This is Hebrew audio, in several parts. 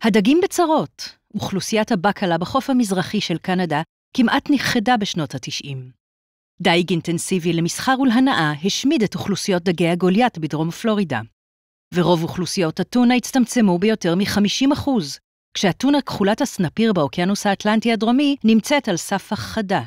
הדגים בצרות. אוכלוסיית הבקלה בחוף המזרחי של קנדה כמעט נכחדה בשנות ה-90. דייג אינטנסיבי למסחר ולהנאה השמיד את אוכלוסיות דגי הגוליית בדרום פלורידה. ורוב אוכלוסיות הטונה הצטמצמו ביותר מ-50%, כשהטונה כחולת הסנפיר באוקיינוס האטלנטי הדרומי נמצאת על סף הכחדה.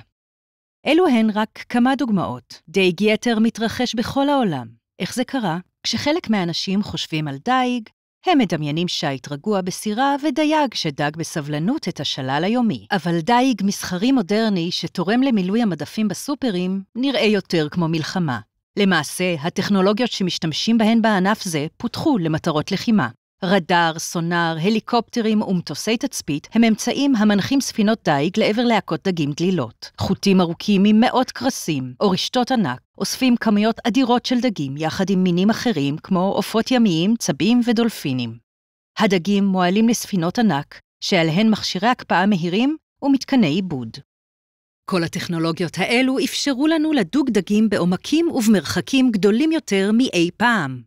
אלו הן רק כמה דוגמאות. דייג יתר מתרחש בכל העולם. איך זה קרה? כשחלק מהאנשים חושבים על דייג, הם מדמיינים שייט רגוע בסירה ודייג שדג בסבלנות את השלל היומי. אבל דייג מסחרי מודרני שתורם למילוי המדפים בסופרים נראה יותר כמו מלחמה. למעשה, הטכנולוגיות שמשתמשים בהן בענף זה פותחו למטרות לחימה. רדאר, סונאר, הליקופטרים ומטוסי תצפית הם אמצעים המנחים ספינות דייג לעבר להקות דגים דלילות. חוטים ארוכים עם מאות קרסים או רשתות ענק אוספים כמויות אדירות של דגים יחד עם מינים אחרים כמו עופות ימיים, צבים ודולפינים. הדגים מועלים לספינות ענק שעליהן מכשירי הקפאה מהירים ומתקני עיבוד. כל הטכנולוגיות האלו אפשרו לנו לדוג דגים בעומקים ובמרחקים גדולים יותר מאי פעם.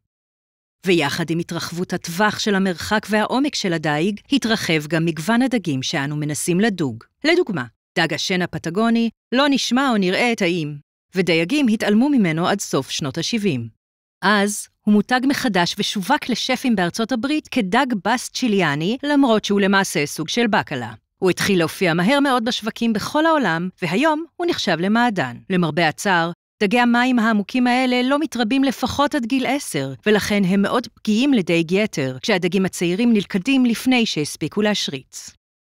ויחד עם התרחבות הטווח של המרחק והעומק של הדייג, התרחב גם מגוון הדגים שאנו מנסים לדוג. לדוגמה, דג השן הפטגוני לא נשמע או נראה טעים, ודייגים התעלמו ממנו עד סוף שנות ה-70. אז הוא מותג מחדש ושווק לשפים בארצות הברית כדג בס צ'יליאני, למרות שהוא למעשה סוג של בקלה. הוא התחיל להופיע מהר מאוד בשווקים בכל העולם, והיום הוא נחשב למעדן. למרבה הצער, דגי המים העמוקים האלה לא מתרבים לפחות עד גיל 10, ולכן הם מאוד פגיעים לדייג יתר, כשהדגים הצעירים נלכדים לפני שהספיקו להשריץ.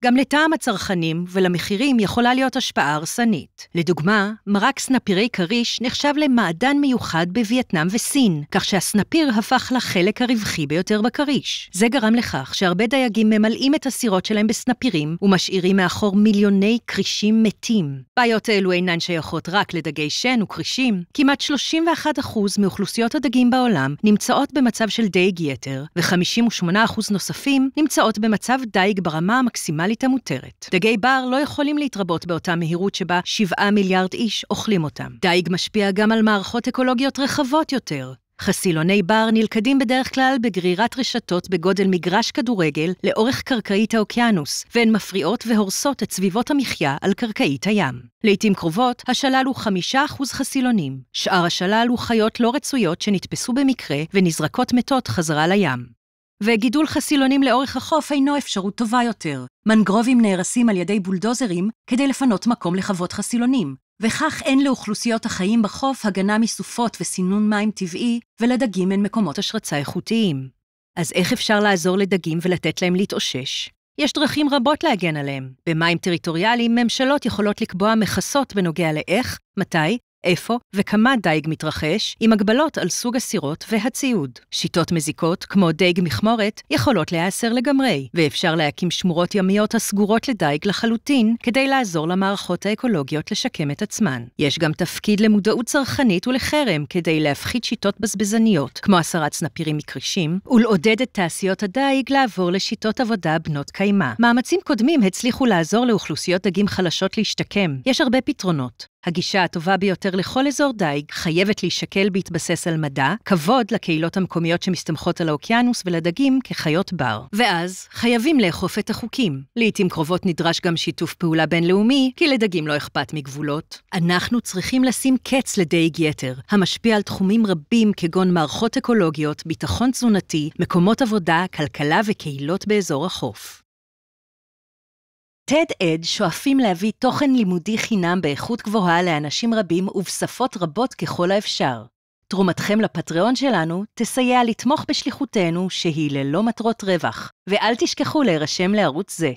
גם לטעם הצרכנים ולמחירים יכולה להיות השפעה הרסנית. לדוגמה, מרק סנפירי קריש נחשב למעדן מיוחד בווייטנאם וסין, כך שהסנפיר הפך לחלק הרווחי ביותר בקריש. זה גרם לכך שהרבה דייגים ממלאים את הסירות שלהם בסנפירים ומשאירים מאחור מיליוני קרישים מתים. בעיות אלו אינן שייכות רק לדגי שן וקרישים. כמעט 31% מאוכלוסיות הדגים בעולם נמצאות במצב של דייג יתר, ו58% נוספים נמצאות במצב דייג ברמה המקסימלית המותרת. דגי בר לא יכולים להתרבות באותה מהירות שבה 7 מיליארד איש אוכלים אותם. דייג משפיע גם על מערכות אקולוגיות רחבות יותר. חסילוני בר נלכדים בדרך כלל בגרירת רשתות בגודל מגרש כדורגל לאורך קרקעית האוקיינוס, והן מפריעות והורסות את סביבות המחיה על קרקעית הים. לעתים קרובות, השלל הוא 5% חסילונים. שאר השלל הוא חיות לא רצויות שנתפסו במקרה ונזרקות מתות חזרה לים. וגידול חסילונים לאורך החוף אינו אפשרות טובה יותר. מנגרובים נהרסים על ידי בולדוזרים כדי לפנות מקום לחוות חסילונים, וכך אין לאוכלוסיות החיים בחוף הגנה מסופות וסינון מים טבעי, ולדגים אין מקומות השרצה איכותיים. אז איך אפשר לעזור לדגים ולתת להם להתאושש? יש דרכים רבות להגן עליהם. במים טריטוריאליים ממשלות יכולות לקבוע מכסות בנוגע לאיך, מתי, איפה וכמה דייג מתרחש, עם הגבלות על סוג הסירות והציוד. שיטות מזיקות, כמו דייג מכמורת, יכולות להיאסר לגמרי, ואפשר להקים שמורות ימיות הסגורות לדייג לחלוטין, כדי לעזור למערכות האקולוגיות לשקם את עצמן. יש גם תפקיד למודעות צרכנית ולחרם, כדי להפחית שיטות בזבזניות, כמו הסרת סנפירים מקרישים, ולעודד את תעשיות הדייג לעבור לשיטות עבודה בנות קיימה. מאמצים קודמים הצליחו לעזור לאוכלוסיות דגים חלשות להשתקם. יש הרבה פתרונות. הגישה הטובה ביותר לכל אזור דייג חייבת להישקל בהתבסס על מדע, כבוד לקהילות המקומיות שמסתמכות על האוקיינוס ולדגים כחיות בר. ואז חייבים לאכוף את החוקים. לעתים קרובות נדרש גם שיתוף פעולה בינלאומי, כי לדגים לא אכפת מגבולות. אנחנו צריכים לשים קץ לדייג יתר, המשפיע על תחומים רבים כגון מערכות אקולוגיות, ביטחון תזונתי, מקומות עבודה, כלכלה וקהילות באזור החוף. TED-Ed שואפים להביא תוכן לימודי חינם באיכות גבוהה לאנשים רבים ובשפות רבות ככל האפשר. תרומתכם לפטריון שלנו תסייע לתמוך בשליחותנו שהיא ללא מטרות רווח, ואל תשכחו להירשם לערוץ זה.